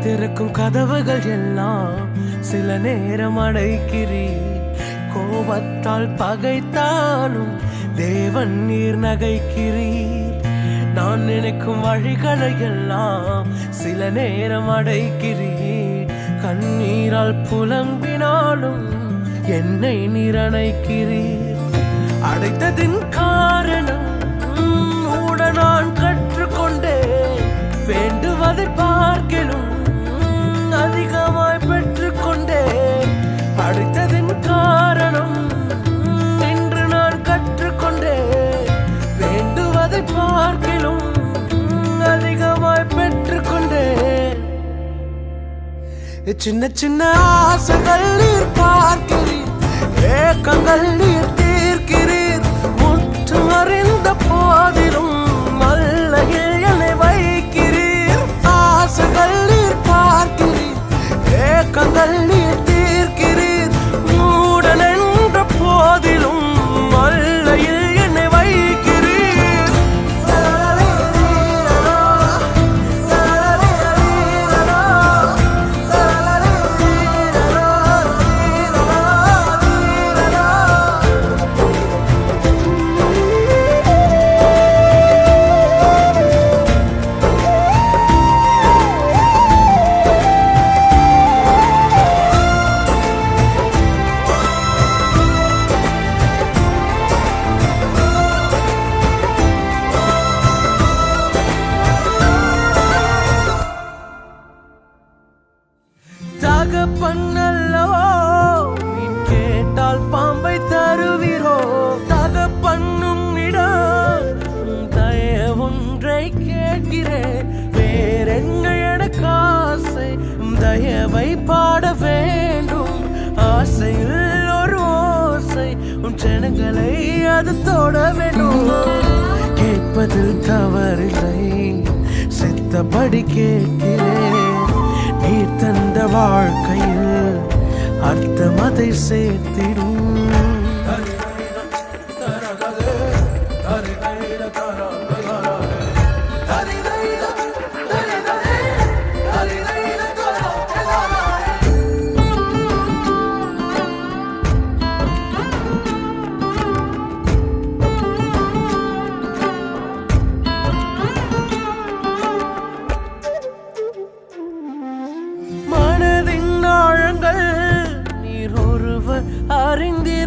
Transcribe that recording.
திறக்கும் கதவுகள் எல்லாம் சில நேரம் அடைக்கிறீர். கோபத்தால் பகைத்தாலும் தேவன் நீர் நகைக்கிறீர். நான் நினைக்கும் வழிகளை எல்லாம் சில நேரம் அடைக்கிறீர். கண்ணீரால் புலம்பினாலும் என்னை நீர் அணைக்கிறீர். அடைத்ததின் காரணம் கூட நான் கற்றுக்கொண்டேன். வேண்டுவதை பார்க்கலும் அதிகமாய் பெற்றுக்கொண்டேன். அடைத்ததின் காரணம் என்று நான் கற்றுக்கொண்டேன். வேண்டுவதை பார்க்கலும் அதிகமாய் பெற்றுக்கொண்டேன். சின்ன சின்ன ஆசைகள் நீர் பார்க்கிறீர், ஏக்கங்கள் நீர் தீர்க்கிறீர். முற்றும் அறிந்த போதிலும் மல்லையில் என்னை வைக்கிறீர். ஆசைகள் நீர் பார்க்கிறீர், ஏக்கங்கள் நீர் தீர்க்கிறீர். மூடன் என்ற போதிலும் மல்லையில் என்னை வைக்கிறீர். தகப்பன்னல்லவோ நீ கேட்டால் பாம்பை தருவீரோ? தகப்பன்னும் இடம் தயவொன்றை கேட்கிறேன். வேறென்ன எனக்கு ஆசை? தயவை பாட வேண்டும். ஆசையில் ஒரு ஓசை, உன் ஜனங்களை அது தொட வேண்டும். கேட்பதில் தவறில்லை, சித்தப்படி கேட்கிறேன். நீர் தந்த வாழ்க்கையில் அர்த்தம் அதை சேர்த்திடும். நீர் ஒருவர் அறிந்தீர்.